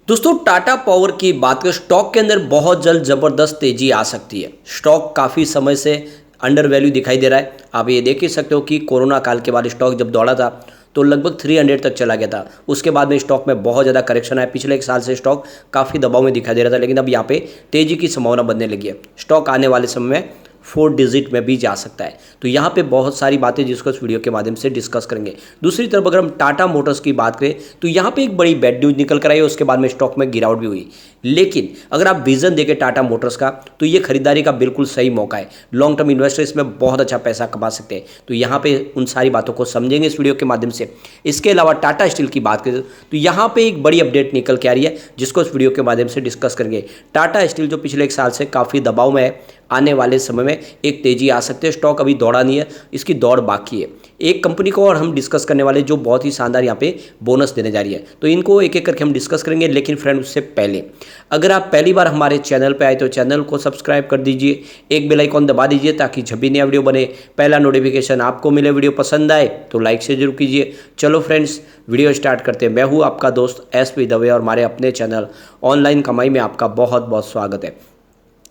दोस्तों टाटा पावर की बात करें स्टॉक के अंदर बहुत जल्द ज़बरदस्त तेज़ी आ सकती है। स्टॉक काफ़ी समय से अंडर वैल्यू दिखाई दे रहा है। आप ये देख ही सकते हो कि कोरोना काल के बाद स्टॉक जब दौड़ा था तो लगभग 300 तक चला गया था। उसके बाद में स्टॉक में बहुत ज़्यादा करेक्शन आया। पिछले एक साल से स्टॉक काफ़ी दबाव में दिखाई दे रहा था, लेकिन अब यहाँ पे तेज़ी की संभावना बनने लगी है। स्टॉक आने वाले समय में 4 डिजिट में भी जा सकता है। तो यहाँ पे बहुत सारी बातें जिसको इस वीडियो के माध्यम से डिस्कस करेंगे। दूसरी तरफ अगर हम टाटा मोटर्स की बात करें तो यहाँ पे एक बड़ी बैड न्यूज़ निकल कर आई है, उसके बाद में स्टॉक में गिरावट भी हुई। लेकिन अगर आप विजन देखें टाटा मोटर्स का तो ये खरीदारी का बिल्कुल सही मौका है। लॉन्ग टर्म इन्वेस्टर इसमें बहुत अच्छा पैसा कमा सकते हैं। तो यहाँ पे उन सारी बातों को समझेंगे इस वीडियो के माध्यम से। इसके अलावा टाटा स्टील की बात करें तो यहाँ पे एक बड़ी अपडेट निकल के आ रही है, जिसको इस वीडियो के माध्यम से डिस्कस करेंगे। टाटा स्टील जो पिछले एक साल से काफ़ी दबाव में है, आने वाले समय में एक तेजी आ सकते हैं। स्टॉक अभी दौड़ा नहीं है, इसकी दौड़ बाकी है। एक कंपनी को और हम डिस्कस करने वाले जो बहुत ही शानदार यहाँ पे बोनस देने जा रही है, तो इनको एक एक करके हम डिस्कस करेंगे। लेकिन फ्रेंड उससे पहले अगर आप पहली बार हमारे चैनल पे आए तो चैनल को सब्सक्राइब कर दीजिए, एक बेल आइकॉन दबा दीजिए ताकि जब भी नया वीडियो बने पहला नोटिफिकेशन आपको मिले। वीडियो पसंद आए तो लाइक से जरूर कीजिए। चलो फ्रेंड्स वीडियो स्टार्ट करते हैं। मैं हूँ आपका दोस्त SP दवे और हमारे अपने चैनल ऑनलाइन कमाई में आपका बहुत बहुत स्वागत है।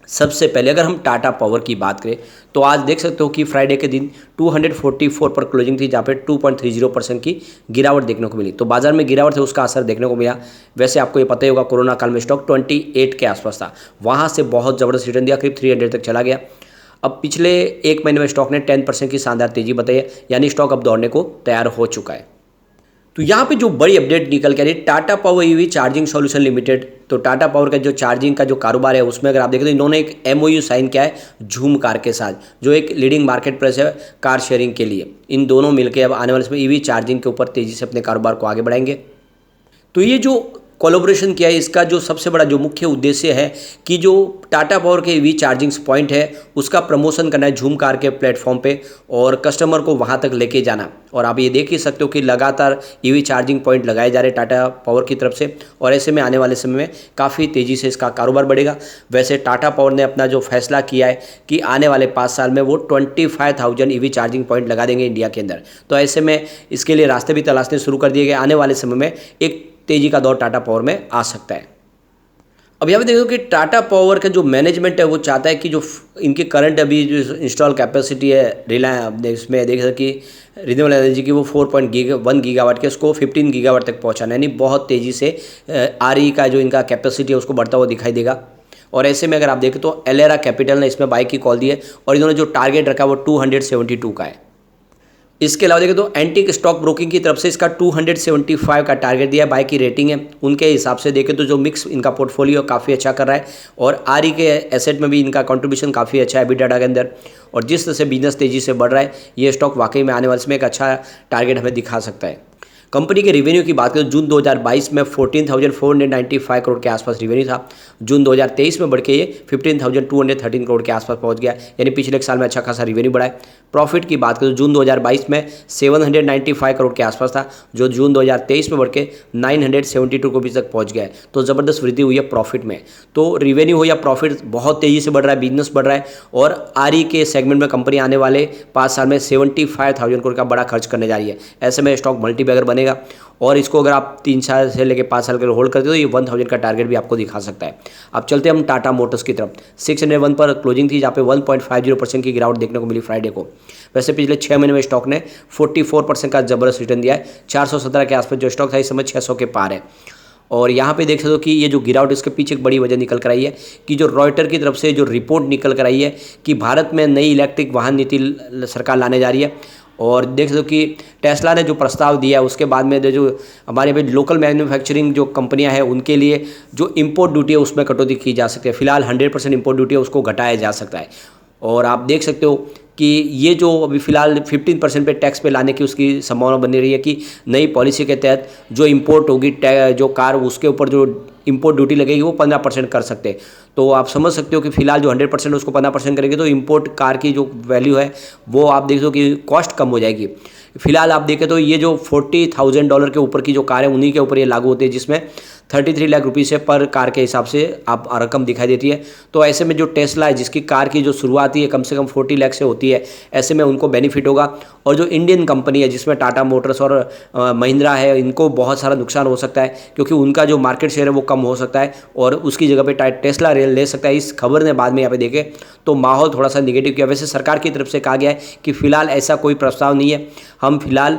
सबसे पहले अगर हम टाटा पावर की बात करें तो आज देख सकते हो कि फ्राइडे के दिन 244 पर क्लोजिंग थी, जहाँ पे 2.30% की गिरावट देखने को मिली। तो बाजार में गिरावट है उसका असर देखने को मिला। वैसे आपको ये पता ही होगा कोरोना काल में स्टॉक 28 के आसपास था, वहाँ से बहुत ज़बरदस्त रिटर्न दिया, करीब 300 तक चला गया। अब पिछले एक महीने में स्टॉक ने 10% की शानदार तेजी बताई है, यानी स्टॉक अब दौड़ने को तैयार हो चुका है। तो यहाँ पे जो बड़ी अपडेट निकल के आ रही है Tata power EV charging solution limited. तो टाटा पावर का जो चार्जिंग का जो कारोबार है उसमें अगर आप देखें तो इन्होंने एक MOU साइन किया है झूम कार के साथ, जो एक लीडिंग मार्केट प्लेस है कार शेयरिंग के लिए। इन दोनों मिलकर अब आने वाले समय EV चार्जिंग के ऊपर तेजी से अपने कारोबार को आगे बढ़ाएंगे। तो ये जो कोलैबोरेशन किया है, इसका जो सबसे बड़ा जो मुख्य उद्देश्य है कि जो टाटा पावर के EV चार्जिंग पॉइंट है उसका प्रमोशन करना है झूम कार के प्लेटफॉर्म पे और कस्टमर को वहाँ तक लेके जाना। और आप ये देख ही सकते हो कि लगातार EV चार्जिंग पॉइंट लगाए जा रहे हैं टाटा पावर की तरफ से, और ऐसे में आने वाले समय में काफ़ी तेज़ी से इसका कारोबार बढ़ेगा। वैसे टाटा पावर ने अपना जो फैसला किया है कि आने वाले 5 साल में वो 25,000 EV चार्जिंग पॉइंट लगा देंगे इंडिया के अंदर। तो ऐसे में इसके लिए रास्ते भी तलाशने शुरू कर दिए गए। आने वाले समय में एक तेजी का दौर टाटा पावर में आ सकता है। अब यहाँ पे देखो कि टाटा पावर का जो मैनेजमेंट है वो चाहता है कि जो इनके करंट अभी जो इंस्टॉल कैपेसिटी है रिलायंस इसमें देख सकते कि रिन्यूएबल एनर्जी की वो 4.1 गीगावाट के उसको 15 गीगावाट तक पहुँचाना, यानी बहुत तेज़ी से RE का जो इनका कैपेसिटी है उसको बढ़ता हुआ दिखाई देगा। और ऐसे में अगर आप देखें तो एलेरा कैपिटल ने इसमें बाई की कॉल दी है और इन्होंने जो टारगेट रखा वो 272 का है। इसके अलावा देखें तो एंटिक स्टॉक ब्रोकिंग की तरफ से इसका 275 का टारगेट दिया है। बाई की रेटिंग है उनके हिसाब से देखें तो जो मिक्स इनका पोर्टफोलियो काफ़ी अच्छा कर रहा है और RE के एसेट में भी इनका कंट्रीब्यूशन काफ़ी अच्छा है EBITDA के अंदर। और जिस तरह से बिजनेस तेजी से बढ़ रहा है ये स्टॉक वाकई में आने वाले समय एक अच्छा टारगेट हमें दिखा सकता है। कंपनी के रेवेन्यू की बात करें जून 2022 में 14,495 करोड़ के आसपास रेवेन्यू था। जून 2023 में बढ़ के ये 15,213 करोड़ के आसपास पहुंच गया, यानी पिछले एक साल में अच्छा खासा रेवेन्यू बढ़ा है। प्रॉफिट की बात करें तो जून 2022 में 795 करोड़ के आसपास था, जो जून 2023 में बढ़ के 972 करोड़ तक पहुँच गया है। तो ज़बरदस्त वृद्धि हुई है प्रॉफिट में। तो रेवेन्यू हो या प्रॉफिट बहुत तेज़ी से बढ़ रहा है, बिजनेस बढ़ रहा है। और RE के सेगमेंट में कंपनी आने वाले 5 साल में 75,000 करोड़ का बड़ा खर्च करने जा रही है। ऐसे में स्टॉक मल्टीबैगर बनेगा और इसको अगर आप 3 साल से लेकर 5 साल के लिए होल्ड करते हो तो ये 1000 का टारगेट भी आपको दिखा सकता है। अब चलते हैं हम टाटा मोटर्स की तरफ। 601 पर क्लोजिंग थी, जहाँ पे 1.50% की गिरावट देखने को मिली फ्राइडे को। वैसे पिछले 6 महीने में स्टॉक ने 44% का जबरदस्त रिटर्न दिया है। 417 के आसपास जो स्टॉक था इस समय 600 के पार है। और यहाँ पे देख सकते हो कि ये जो गिरावट इसके पीछे एक बड़ी वजह निकल कर आई है कि जो रॉयटर की तरफ से जो रिपोर्ट निकल कर आई है कि भारत में नई इलेक्ट्रिक वाहन नीति सरकार लाने जा रही है। और देख सकते हो कि टेस्ला ने जो प्रस्ताव दिया है उसके बाद में जो हमारे भी लोकल मैन्युफैक्चरिंग जो कंपनियां हैं उनके लिए जो इंपोर्ट ड्यूटी है उसमें कटौती की जा सकती है। फिलहाल 100% इंपोर्ट ड्यूटी है उसको घटाया जा सकता है। और आप देख सकते हो कि ये जो अभी फिलहाल 15% पे टैक्स पे लाने की उसकी संभावना बनी रही है कि नई पॉलिसी के तहत जो इंपोर्ट होगी जो कार उसके ऊपर जो इंपोर्ट ड्यूटी लगेगी वो 15% कर सकते हैं। तो आप समझ सकते हो कि फिलहाल जो 100% उसको 15% करेंगे तो इंपोर्ट कार की जो वैल्यू है वो आप देख दो कि कॉस्ट कम हो जाएगी। फिलहाल आप देखें तो ये जो $40,000 के ऊपर की जो कार है उन्हीं के ऊपर ये लागू होती है, जिसमें 33 लाख रुपये से पर कार के हिसाब से आप रकम दिखाई देती है। तो ऐसे में जो टेस्ला है जिसकी कार की जो शुरुआत है कम से कम 40 लाख से होती है, ऐसे में उनको बेनिफिट होगा। और जो इंडियन कंपनी है जिसमें टाटा मोटर्स और महिंद्रा है, इनको बहुत सारा नुकसान हो सकता है क्योंकि उनका जो मार्केट शेयर है वो कम हो सकता है और उसकी जगह पे टेस्ला रेल ले सकता है। इस खबर ने बाद में यहाँ पे देखे तो माहौल थोड़ा सा निगेटिव किया। वैसे सरकार की तरफ से कहा गया है कि फिलहाल ऐसा कोई प्रस्ताव नहीं है, हम फिलहाल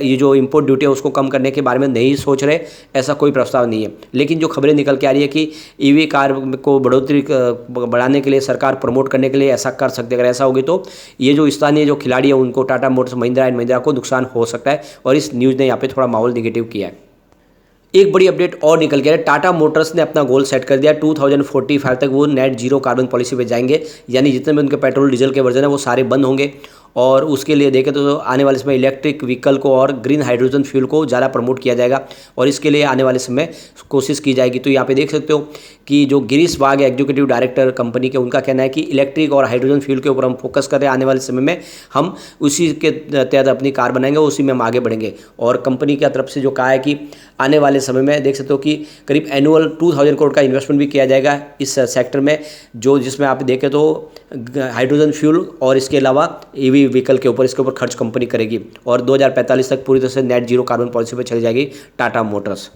ये जो इंपोर्ट ड्यूटी है उसको कम करने के बारे में नहीं सोच रहे, ऐसा कोई प्रस्ताव नहीं है। लेकिन जो खबरें निकल के आ रही है कि ईवी कार को बढ़ाने के लिए, सरकार प्रमोट करने के लिए ऐसा कर सकते हैं। अगर ऐसा होगी तो ये जो स्थानीय जो खिलाड़ी है उनको, टाटा मोटर्स, महिंद्रा एंड महिंद्रा को नुकसान हो सकता है और इस न्यूज़ ने यहाँ पे थोड़ा माहौल निगेटिव किया है। एक बड़ी अपडेट और निकल के है, टाटा मोटर्स ने अपना गोल सेट कर दिया 2045 तक वो नेट जीरो कार्बन पॉलिसी पे जाएंगे, यानी जितने भी उनके पेट्रोल डीजल के वर्जन है वो सारे बंद होंगे। और उसके लिए देखें तो आने वाले समय इलेक्ट्रिक व्हीकल को और ग्रीन हाइड्रोजन फ्यूल को ज़्यादा प्रमोट किया जाएगा और इसके लिए आने वाले समय कोशिश की जाएगी। तो यहाँ पे देख सकते हो कि जो गिरीश वाघ है एग्जीक्यूटिव डायरेक्टर कंपनी के, उनका कहना है कि इलेक्ट्रिक और हाइड्रोजन फ्यूल के ऊपर हम फोकस कर रहे हैं। आने वाले समय में हम उसी के तहत अपनी कार बनाएंगे, उसी में हम आगे बढ़ेंगे। और कंपनी की तरफ से जो कहा है कि आने वाले समय में देख सकते हो कि करीब एनुअल 2000 करोड़ का इन्वेस्टमेंट भी किया जाएगा इस सेक्टर में, जो जिसमें आप देखें तो हाइड्रोजन फ्यूल और इसके अलावा ईवी व्हीकल के ऊपर, इसके ऊपर खर्च कंपनी करेगी और 2045 तक पूरी तरह से नेट जीरो कार्बन पॉलिसी पे चली जाएगी टाटा मोटर्स।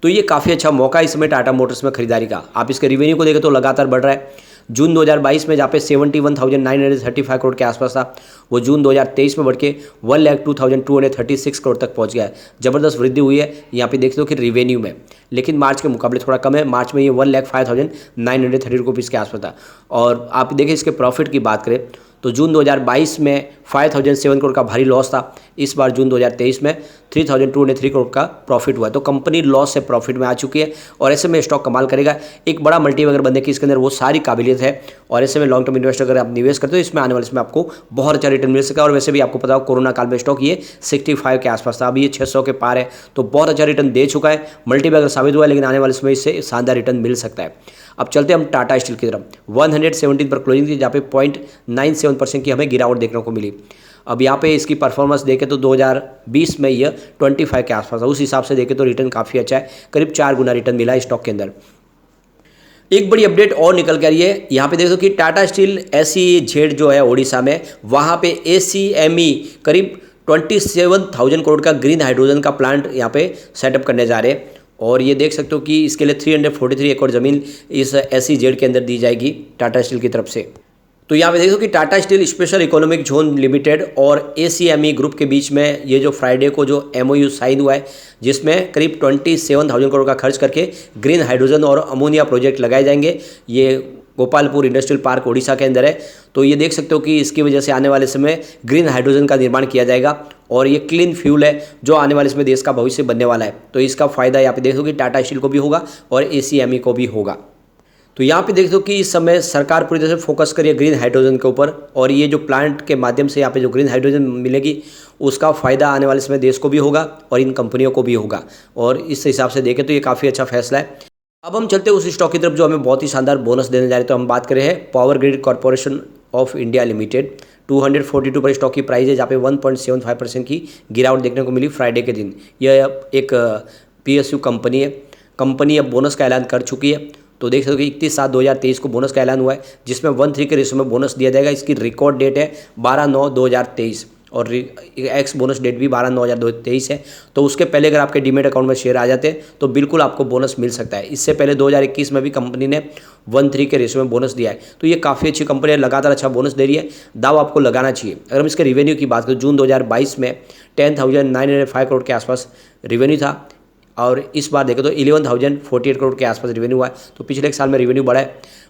तो ये काफ़ी अच्छा मौका है इस समय टाटा मोटर्स में खरीदारी का। आप इसके रिवेन्यू को देखें तो लगातार बढ़ रहा है। जून 2022 में जहाँ पे 71,935 करोड़ के आसपास था, वो जून 2023 में बढ़ के 1,02,236 करोड़ तक पहुँच गया है। ज़बरदस्त वृद्धि हुई है यहाँ पे देख लो कि रिवेन्यू में, लेकिन मार्च के मुकाबले थोड़ा कम है। मार्च में ये 1,05,930 रुपीज़ के आसपास था। और आप देखें इसके प्रॉफिट की बात करें तो जून 2022 में 5,007 करोड़ का भारी लॉस था, इस बार जून 2023 में 3,203 करोड़ का प्रॉफिट हुआ है। तो कंपनी लॉस से प्रॉफिट में आ चुकी है और ऐसे में स्टॉक कमाल करेगा। एक बड़ा मल्टीपल अगर बनने की इसके अंदर वो सारी काबिलियत है और ऐसे में लॉन्ग टर्म इन्वेस्टर अगर आप निवेश करते हो इसमें आने वाले इसमें आपको बहुत अच्छा रिटर्न मिल सका। और वैसे भी आपको पता हो कोरोना काल में स्टॉक ये 65 के आसपास था, अभी ये 600 के पार है, तो बहुत अच्छा रिटर्न दे चुका है। मल्टीपल अगर साबित हुआ है, लेकिन आने वाले समय इससे शानदार रिटर्न मिल सकता है। अब चलते हम टाटा स्टील की तरफ। 117 पर क्लोजिंग थी, जहाँ पे 0.97% की हमें गिरावट देखने को मिली। अब यहाँ पे इसकी परफॉर्मेंस देखें तो 2020 में यह 25 के आसपास है, उस हिसाब से देखें तो रिटर्न काफ़ी अच्छा है, करीब 4 गुना रिटर्न मिला है स्टॉक के अंदर। एक बड़ी अपडेट और निकल कर रही है, यहाँ पे देखो कि टाटा स्टील SEZ जो है ओडिशा में, वहाँ पे ACME करीब 27,000 करोड़ का ग्रीन हाइड्रोजन का प्लांट यहाँ पे सेटअप करने जा रहे हैं। और ये देख सकते हो कि इसके लिए 343 एकड़ ज़मीन इस SEZ के अंदर दी जाएगी टाटा स्टील की तरफ से। तो यहाँ पे देखो कि Tata steel special economic zone limited और ACME ग्रुप के बीच में ये जो फ्राइडे को जो MOU साइन हुआ है, जिसमें करीब 27,000 करोड़ का खर्च करके ग्रीन हाइड्रोजन और अमोनिया प्रोजेक्ट लगाए जाएंगे। ये गोपालपुर इंडस्ट्रियल पार्क ओडिशा के अंदर है। तो ये देख सकते हो कि इसकी वजह से आने वाले समय ग्रीन हाइड्रोजन का निर्माण किया जाएगा और ये क्लीन फ्यूल है जो आने वाले समय देश का भविष्य बनने वाला है। तो इसका फायदा यहाँ पे देखो कि टाटा स्टील को भी होगा और ACME को भी होगा। तो यहाँ पे देख दो कि इस समय सरकार पूरी तरह से फोकस करिए ग्रीन हाइड्रोजन के ऊपर और ये जो प्लांट के माध्यम से यहाँ पे जो ग्रीन हाइड्रोजन मिलेगी उसका फ़ायदा आने वाले समय देश को भी होगा और इन कंपनियों को भी होगा। और इस हिसाब से देखें तो ये काफ़ी अच्छा फैसला है। अब हम चलते हैं उस स्टॉक की तरफ जो हमें बहुत ही शानदार बोनस देने जा रहे हैं। तो हम बात कर रहे हैं power grid corporation of India limited. 242 पर स्टॉक की प्राइस है, जहाँ पे 1.75% की गिरावट देखने को मिली फ्राइडे के दिन। यह एक PSU कंपनी है। कंपनी अब बोनस का ऐलान कर चुकी है। तो देख सकते हो कि 31/7/2023 को बोनस का ऐलान हुआ है, जिसमें 1/3 के रेशो में बोनस दिया जाएगा। इसकी रिकॉर्ड डेट है 12/9/2023 और एक्स बोनस डेट भी 12/9/2023 है। तो उसके पहले अगर आपके डीमेट अकाउंट में शेयर आ जाते हैं तो बिल्कुल आपको बोनस मिल सकता है। इससे पहले 2021 में भी कंपनी ने 1/3 के रेशो में बोनस दिया है। तो ये काफ़ी अच्छी कंपनी है, लगातार अच्छा बोनस दे रही है, दाव आपको लगाना चाहिए। अगर हम इसके रिवेन्यू की बात करें, जून 2022 में 10,905 करोड़ के आसपास रिवेन्यू था और इस बार देखें तो 11,048 करोड़ के आसपास रिवेन्यू हुआ है। तो पिछले एक साल में रिवेन्यू बढ़ा है।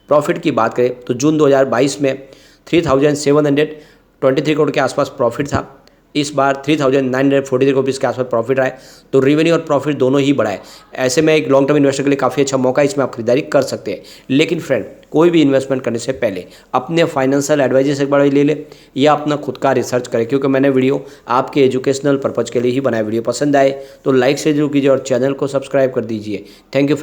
प्रॉफिट की बात करें तो जून 2022 में 3,723 करोड़ के आसपास प्रॉफिट था, इस बार 3,943 करोड़ के आसपास प्रॉफिट आया। तो रिवेन्यू और प्रॉफिट दोनों ही बढ़ा है। ऐसे में एक लॉन्ग टर्म इन्वेस्टर के लिए काफ़ी अच्छा मौका है, इसमें आप खरीदारी कर सकते हैं। लेकिन फ्रेंड, कोई भी इन्वेस्टमेंट करने से पहले अपने फाइनेंशियल एडवाइजर से एक बार ले ले या अपना खुद का रिसर्च करें, क्योंकि मैंने वीडियो आपके एजुकेशनल पर्पज़ के लिए ही बनाया। वीडियो पसंद आए तो लाइक से जरूर कीजिए और चैनल को सब्सक्राइब कर दीजिए। Thank you.